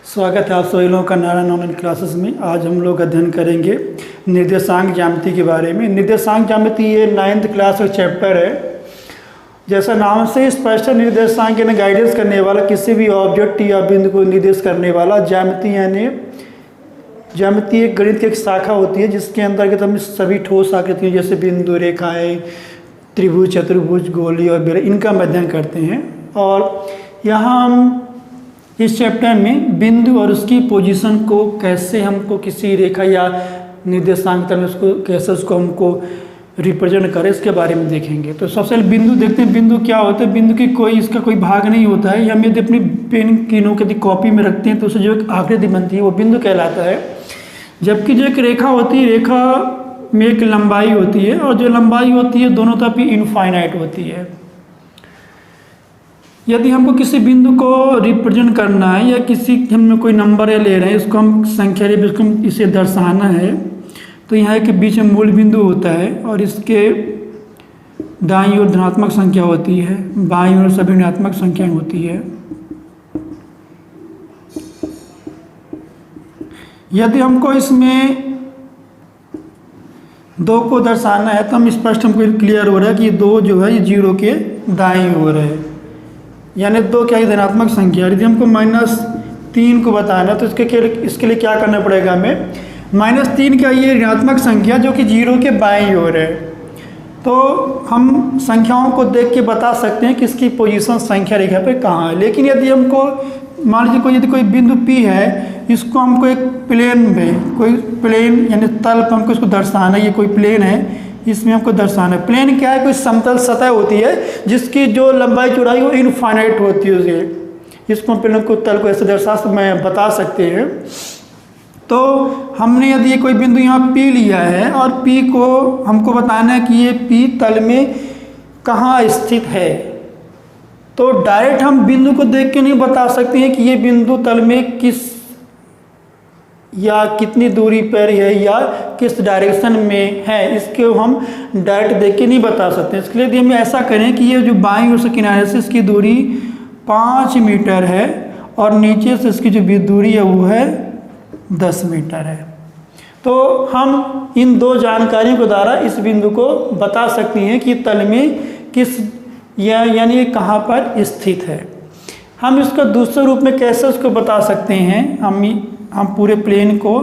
स्वागत है आप सभी लोगों का नारायण ऑनलाइन क्लासेस में। आज हम लोग अध्ययन करेंगे निर्देशांक ज्यामिति के बारे में। निर्देशांक ज्यामिति ये 9th क्लास का चैप्टर है। जैसा नाम से स्पष्ट निर्देशांक यानी गाइडेंस करने वाला, किसी भी ऑब्जेक्ट या बिंदु को निर्देश करने वाला। ज्यामिति यानी ज्यामिति एक गणित की एक शाखा होती है जिसके अंतर्गत हम सभी ठोस आकृतियों जैसे बिंदु, रेखाएँ, त्रिभुज, चतुर्भुज, गोली और बेलन इनका अध्ययन करते हैं। और यहाँ हम इस चैप्टर में बिंदु और उसकी पोजीशन को कैसे हमको किसी रेखा या निर्देशांक में उसको कैसे उसको हमको रिप्रेजेंट करें इसके बारे में देखेंगे। तो सबसे पहले बिंदु देखते हैं। बिंदु क्या होता है? बिंदु की इसका कोई भाग नहीं होता है। हम यदि अपनी पेन की नोक यदि कॉपी में रखते हैं तो उससे जो एक आकृति बनती है वो बिंदु कहलाता है। जबकि जो एक रेखा होती है, रेखा में एक लंबाई होती है और जो लंबाई होती है दोनों तरफ इनफाइनाइट होती है। यदि हमको किसी बिंदु को रिप्रेजेंट करना है या किसी हम कोई नंबर ले रहे हैं, इसको हम संख्या इसको हम इसे दर्शाना है, तो यहाँ के बीच में मूल बिंदु होता है और इसके दाईं ओर धनात्मक संख्या होती है, बाईं ओर सभी ऋणात्मक संख्याएं होती है। यदि हमको इसमें 2 को दर्शाना है तो हम स्पष्ट हमको क्लियर हो रहा है कि 2 जो है ये 0 के दाईं ओर है, यानी 2 क्या है धनात्मक संख्या। यदि हमको -3 को बताना है तो इसके लिए क्या करना पड़ेगा हमें? -3 क्या ये ऋणात्मक संख्या जो कि 0 के बाईं ओर है। तो हम संख्याओं को देख के बता सकते हैं कि इसकी पोजीशन संख्या रेखा पे कहाँ है। लेकिन यदि हमको मान लीजिए यदि कोई बिंदु P है, इसको हमको एक प्लेन में कोई प्लेन यानी तल पर हमको इसको दर्शाना है। ये कोई प्लेन है, इसमें हमको दर्शाना है। प्लेन क्या है? कोई समतल सतह होती है जिसकी जो लंबाई चौड़ाई वो इनफाइनाइट होती है। इसको प्लेन को तल को ऐसे बता सकते हैं। तो हमने यदि ये कोई बिंदु यहाँ P लिया है और P को हमको बताना है कि ये P तल में कहाँ स्थित है, तो डायरेक्ट हम बिंदु को देख के नहीं बता सकते हैं कि ये बिंदु तल में किस या कितनी दूरी पर है या किस डायरेक्शन में है। इसको हम डायरेक्ट देख के नहीं बता सकते। इसके लिए यदि हम ऐसा करें कि ये जो बाईं ओर से किनारे से इसकी दूरी 5 मीटर है और नीचे से इसकी जो दूरी है वो है 10 मीटर है, तो हम इन 2 जानकारियों के द्वारा इस बिंदु को बता सकते हैं कि तल में किस यानी कहाँ पर स्थित है। हम इसको दूसरे रूप में कैसे उसको बता सकते हैं? हम पूरे प्लेन को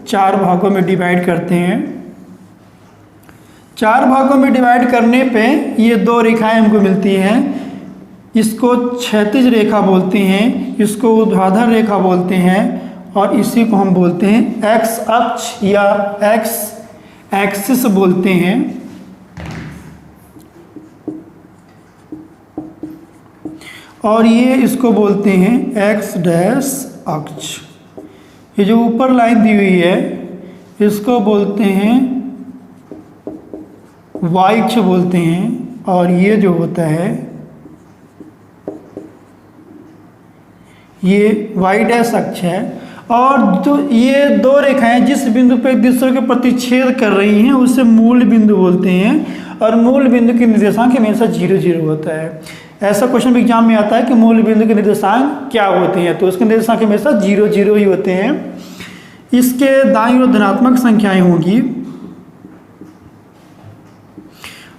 4 भागों में डिवाइड करते हैं। 4 भागों में डिवाइड करने पे ये 2 रेखाएं हमको मिलती हैं। इसको क्षैतिज रेखा बोलते हैं, इसको ऊर्ध्वाधर रेखा बोलते हैं और इसी को हम बोलते हैं एक्स अक्ष या एक्स एक्सिस बोलते हैं। और ये इसको बोलते हैं एक्स डैश अक्ष। ये जो ऊपर लाइन दी हुई है इसको बोलते हैं वाई अक्ष बोलते हैं, और ये जो होता है ये वाई डैश अक्ष है। और जो ये 2 रेखाएं जिस बिंदु पर एक दूसरे के प्रतिच्छेद कर रही हैं उसे मूल बिंदु बोलते हैं। और मूल बिंदु के निर्देशांक हमेशा 0 0 होता है। ऐसा क्वेश्चन एग्जाम में आता है कि मूल बिंदु के निर्देशांक क्या होते हैं, तो उसके निर्देशांक हमेशा 0 0 ही होते हैं। इसके दाईं ओर धनात्मक संख्याएं होंगी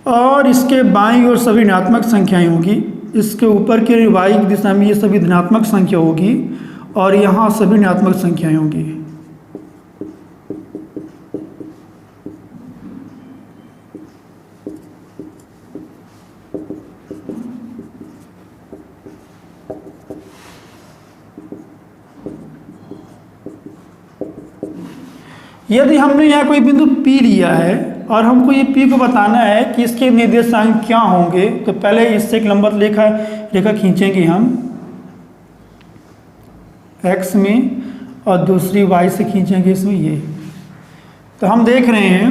और इसके बाईं ओर सभी ऋणात्मक संख्याएं होंगी। इसके ऊपर के वाई की दिशा में ये सभी धनात्मक संख्या होगी और यहाँ सभी ऋणात्मक संख्याएं होंगी। यदि हमने यहाँ कोई बिंदु P लिया है और हमको ये P को बताना है कि इसके निर्देशांक क्या होंगे, तो पहले इससे एक लंबवत रेखा खींचेंगे हम x में और दूसरी y से खींचेंगे इसमें ये। तो हम देख रहे हैं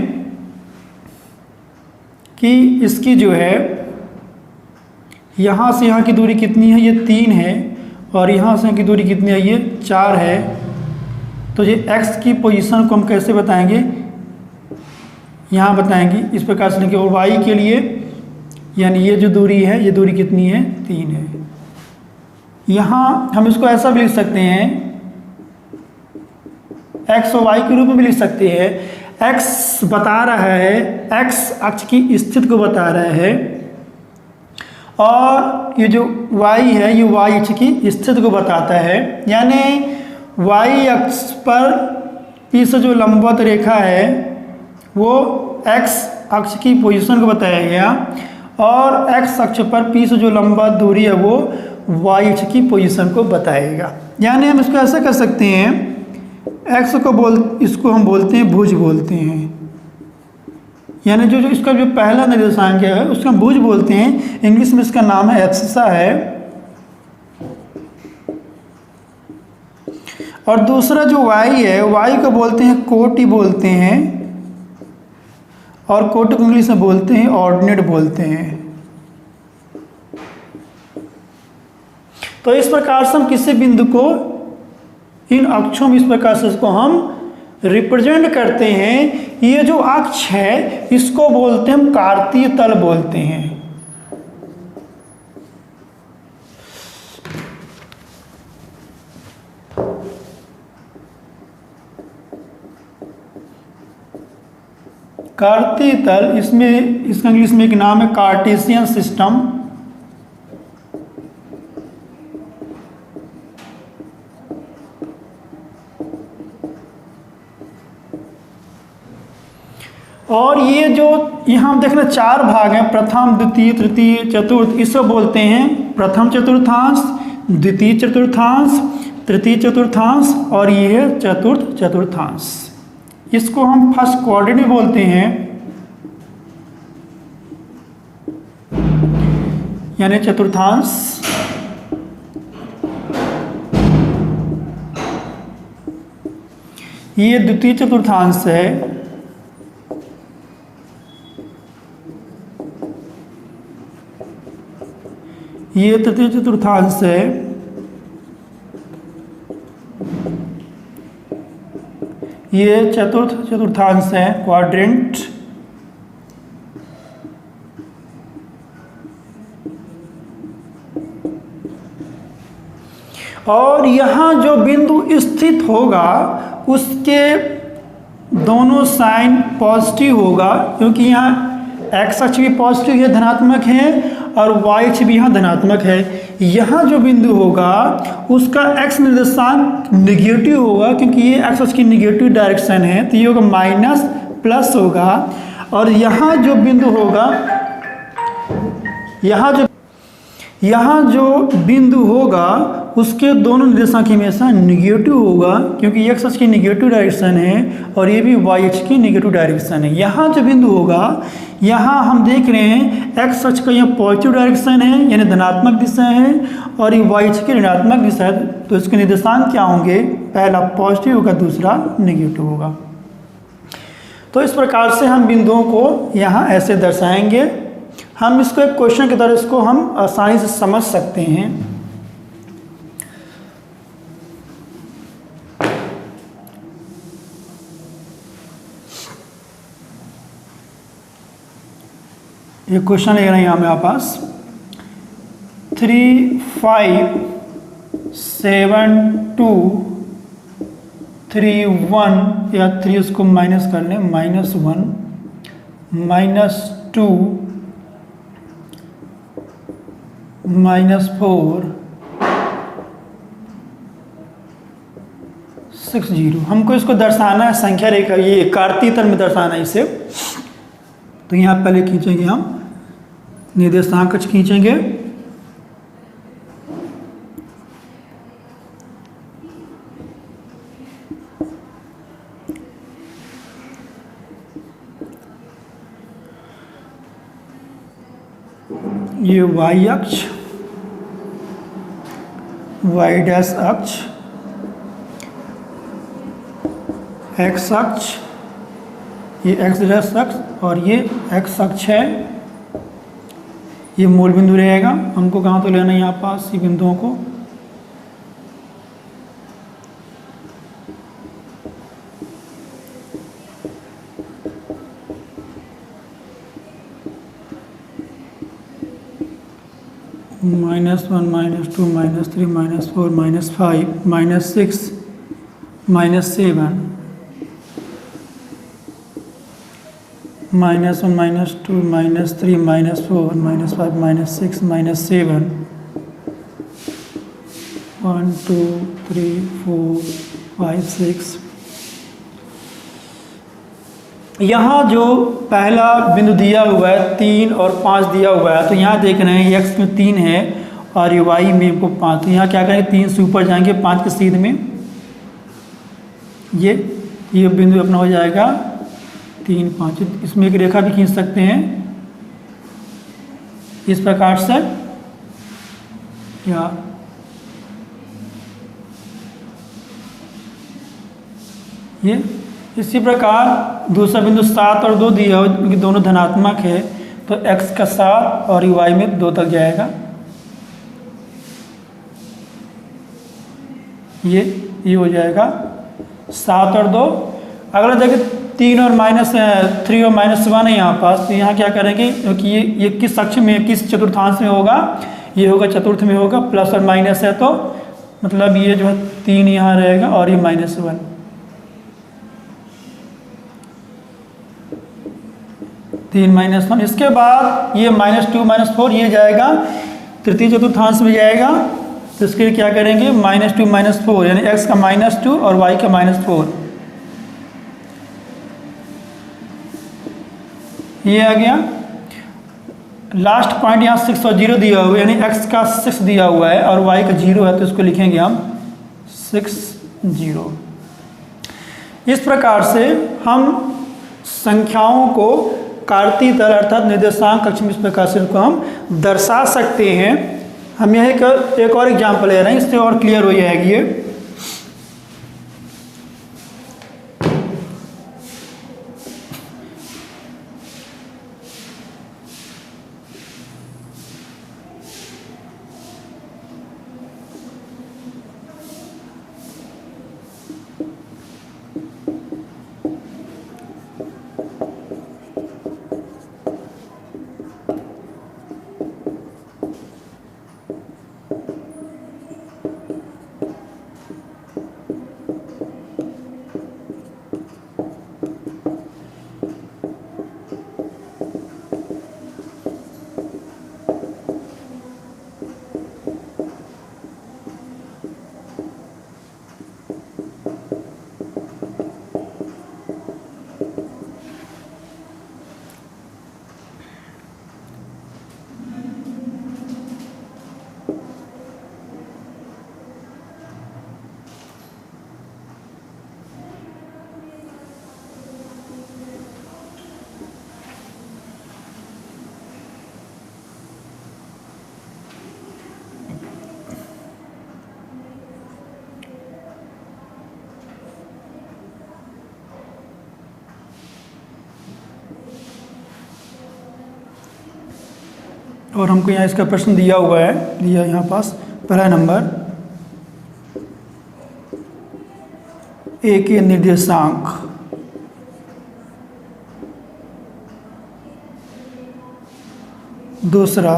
कि इसकी जो है यहाँ से यहाँ की दूरी कितनी है? ये 3 है और यहाँ से यहाँ की दूरी कितनी है? ये 4 है। तो ये x की पोजीशन को हम कैसे बताएंगे? यहाँ बताएंगे इस प्रकार से लिखेंगे। और y के लिए यानी ये जो दूरी है ये दूरी कितनी है? 3 है। यहाँ हम इसको ऐसा भी लिख सकते हैं एक्स और वाई के रूप में भी लिख सकते हैं। एक्स बता रहा है, एक्स अक्ष की स्थिति को बता रहा है, और ये जो वाई है ये वाई अक्ष की स्थिति को बताता है। यानी वाई अक्ष पर पी से जो लंबवत रेखा है वो एक्स अक्ष की पोजीशन को बताया गया, और एक्स अक्ष पर पी से जो लंबवत दूरी है वो वाई अक्ष की पोजीशन को बताएगा। यानी हम इसको ऐसा कर सकते हैं, एक्स को इसको हम बोलते हैं भुज बोलते हैं, यानी जो इसका जो पहला निर्देशांक है उसको हम भुज बोलते हैं, इंग्लिश में इसका नाम है एब्सिसा है। और दूसरा जो वाई है, वाई को बोलते हैं कोटि बोलते हैं, और कोटि को इंग्लिश में बोलते हैं ऑर्डिनेट बोलते हैं। तो इस प्रकार से हम किसी बिंदु को इन अक्षों में इस प्रकार से इसको हम रिप्रेजेंट करते हैं। ये जो अक्ष है इसको बोलते हैं हम कार्तीय तल बोलते हैं। कार्तीय तल, इसमें इसका इंग्लिश में एक नाम है कार्टेशियन सिस्टम। और ये जो यहाँ हम देखना चार भाग हैं, प्रथम द्वितीय तृतीय चतुर्थ, इसको बोलते हैं प्रथम चतुर्थांश, द्वितीय चतुर्थांश, तृतीय चतुर्थांश, और ये है चतुर्थ चतुर्थांश। इसको हम फर्स्ट क्वाड्रेंट भी बोलते हैं, यानी चतुर्थांश। ये द्वितीय चतुर्थांश है, ये तृतीय चतुर्थांश है, ये चतुर्थ चतुर्थांश है क्वाड्रेंट। और यहाँ जो बिंदु स्थित होगा उसके दोनों साइन पॉजिटिव होगा, क्योंकि यहाँ एक्स अक्ष भी पॉजिटिव है, धनात्मक है, और वाई अक्ष भी यहाँ धनात्मक है। यहाँ जो बिंदु होगा उसका एक्स निर्देशांक निगेटिव होगा, क्योंकि ये एक्स अक्ष की निगेटिव डायरेक्शन है, तो ये होगा माइनस प्लस होगा। और यहाँ जो बिंदु होगा, यहाँ जो बिंदु होगा उसके दोनों निर्देशांक हमेशा निगेटिव होगा, क्योंकि एक्स अक्ष की निगेटिव डायरेक्शन है और ये भी वाई अक्ष की निगेटिव डायरेक्शन है। यहाँ जो बिंदु होगा, यहाँ हम देख रहे हैं एक्स अक्ष का यहाँ पॉजिटिव डायरेक्शन है, यानी धनात्मक दिशा है, और ये वाई अक्ष की ऋणात्मक दिशा है। तो इसके निर्देशांक क्या होंगे, पहला पॉजिटिव होगा, दूसरा निगेटिव होगा। तो इस प्रकार से हम बिंदुओं को यहाँ ऐसे दर्शाएंगे। हम इसको एक क्वेश्चन की तरह इसको हम आसानी से समझ सकते हैं। ये क्वेश्चन ले रहे हैं यहाँ मेरे पास 3, 5, 7, 2, 3, 1, या 3 उसको माइनस कर लें, -1, -2, -4, 6, 0। हमको इसको दर्शाना है संख्या रेखा, ये कार्तीय तल में दर्शाना है इसे। तो यहाँ पहले खींचेंगे हम निर्देशांक खींचेंगे, ये वाई अक्ष, वाई डैश अक्ष, एक्स अक्ष, ये एक्स डैश अक्ष, और ये एक्स अक्ष है। ये मूल बिंदु रहेगा। हमको कहाँ तो लेना है यहाँ पास ये बिंदुओं को, -1, -2, -3, -4, -5, -6, -7, -1 -2 -3 -4 -5 -6 -7 1 2 3 4 5 6। यहाँ जो पहला बिंदु दिया हुआ है 3 और 5 दिया हुआ है, तो यहाँ देख रहे हैं x में 3 है और y में हमको 5, तो यहाँ क्या करेंगे 3 से ऊपर जाएंगे 5 के सीध में ये बिंदु अपना हो जाएगा 3 5। इसमें एक रेखा भी खींच सकते हैं इस प्रकार से, या ये इसी प्रकार दूसरा बिंदु 7 और 2 दिया हो, क्योंकि दोनों धनात्मक है तो x का 7 और y में 2 तक जाएगा। ये हो जाएगा 7 और 2। अगला देखिए 3 और -3 और -1 है यहाँ पास, तो यहाँ क्या करेंगे, क्योंकि ये किस अक्ष में, किस चतुर्थांश में होगा, ये होगा चतुर्थ में होगा, प्लस और माइनस है तो मतलब ये जो है 3 यहाँ रहेगा और ये -1। तीन -1। इसके बाद ये -2 -4 ये जाएगा तृतीय चतुर्थांश में जाएगा, तो इसके लिए क्या करेंगे -2 -4 यानी x का -2 और y का -4, ये आ गया। लास्ट पॉइंट यहाँ 6 और 0 दिया हुआ है, यानी x का 6 दिया हुआ है और y का 0 है, तो इसको लिखेंगे हम 6 0। इस प्रकार से हम संख्याओं को कार्तीय तल अर्थात निर्देशांक कक्ष में इस प्रकार से को हम दर्शा सकते हैं। हम यह एक और एग्जाम्पल ले रहे हैं, इससे और क्लियर हो जाएगी ये। और हमको यहाँ इसका प्रश्न दिया हुआ है, दिया यहाँ पास पहला नंबर, ए के निर्देशांक दूसरा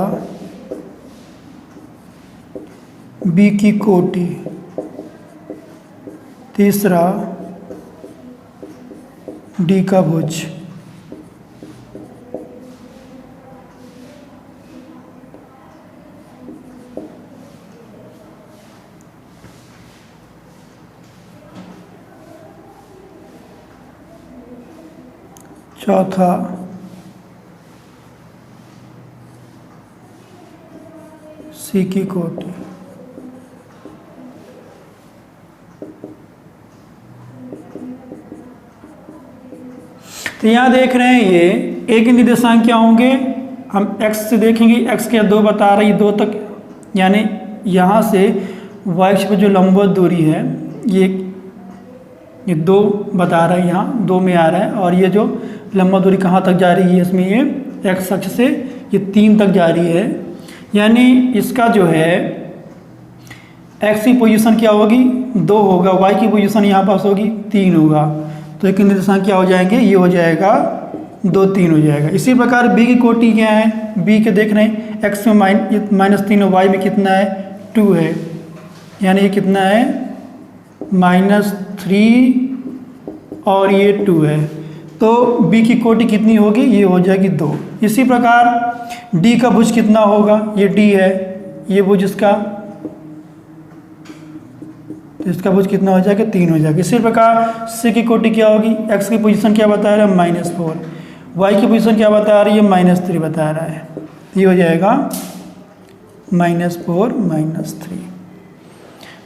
बी की कोटि, तीसरा डी का भुज, चौथा सी की कोटि। तो यहाँ देख रहे हैं ये ए के निर्देशांक क्या होंगे, हम x से देखेंगे, x के 2 बता रही 2 तक, यानी यहाँ से y अक्ष पर जो लंबवत दूरी है ये 2 बता रहा है, यहाँ 2 में आ रहा है, और ये जो लंबा दूरी कहाँ तक जा रही है इसमें, ये x अक्ष से ये 3 तक जा रही है, यानी इसका जो है x की पोजीशन क्या होगी 2 होगा, y की पोजीशन यहाँ पास होगी 3 होगा, तो एक निर्देशांक क्या हो जाएंगे, ये हो जाएगा 2 3 हो जाएगा। इसी प्रकार b की कोटि क्या है, b के देख रहे हैं x में -3 और y में कितना है 2 है, यानी ये कितना है -3 और ये 2 है। तो b की कोटि कितनी होगी, ये हो जाएगी 2। इसी प्रकार d का भुज कितना होगा, ये d है, ये भुज इसका, तो इसका भुज कितना हो जाएगा, 3 हो जाएगा। इसी प्रकार c की कोटि क्या होगी, x की पोजीशन क्या बता रहा है, -4, y की पोजीशन क्या बता रही है, -3 बता रहा है, ये हो जाएगा -4 -3।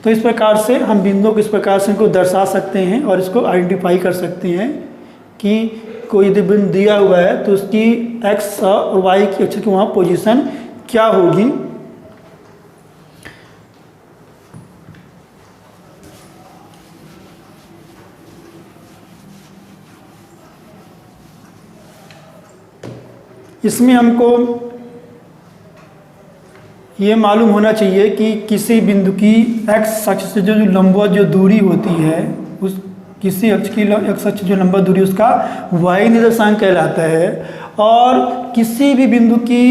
तो इस प्रकार से हम बिंदुओं को इस प्रकार से इनको दर्शा सकते हैं और इसको आइडेंटिफाई कर सकते हैं कि कोई यदि बिंदु दिया हुआ है तो उसकी x और y की अक्ष की वहाँ पोजीशन क्या होगी। इसमें हमको ये मालूम होना चाहिए कि किसी बिंदु की x अक्ष से जो लंबवत जो दूरी होती है, उस किसी अक्ष की x अक्ष जो लंबवत दूरी उसका y निर्देशांक कहलाता है, और किसी भी बिंदु की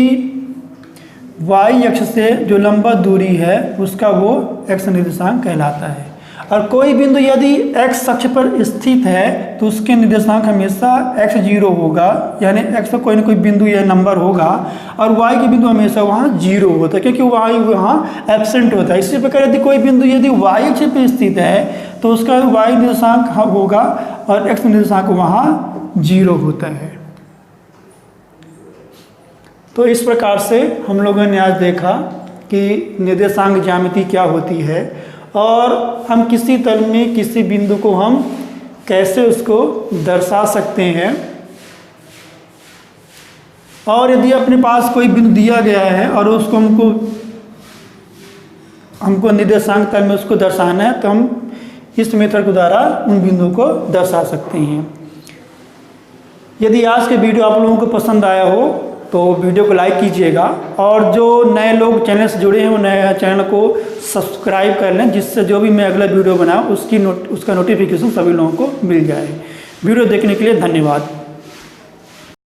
y अक्ष से जो लंबवत दूरी है उसका वो x निर्देशांक कहलाता है। और कोई बिंदु यदि x अक्ष पर स्थित है तो उसके निर्देशांक हमेशा x0 होगा, यानी x पर कोई ना कोई बिंदु या नंबर होगा, और y की बिंदु हमेशा वहाँ 0 होता है, क्योंकि y वहाँ एब्सेंट होता है। इसी प्रकार यदि कोई बिंदु यदि y अक्ष पर स्थित है तो उसका y निर्देशांक होगा और x निर्देशांक वहाँ 0 होता है। तो इस प्रकार से हम लोगों ने आज देखा कि निर्देशांक ज्यामिति क्या होती है और हम किसी तल में किसी बिंदु को हम कैसे उसको दर्शा सकते हैं। और यदि अपने पास कोई बिंदु दिया गया है और उसको हमको निर्देशांक तल में उसको दर्शाना है तो हम इस मेथड के द्वारा उन बिंदुओं को दर्शा सकते हैं। यदि आज के वीडियो आप लोगों को पसंद आया हो तो वीडियो को लाइक कीजिएगा, और जो नए लोग चैनल से जुड़े हैं वो नए चैनल को सब्सक्राइब कर लें, जिससे जो भी मैं अगला वीडियो बनाऊँ उसका नोटिफिकेशन सभी लोगों को मिल जाए। वीडियो देखने के लिए धन्यवाद।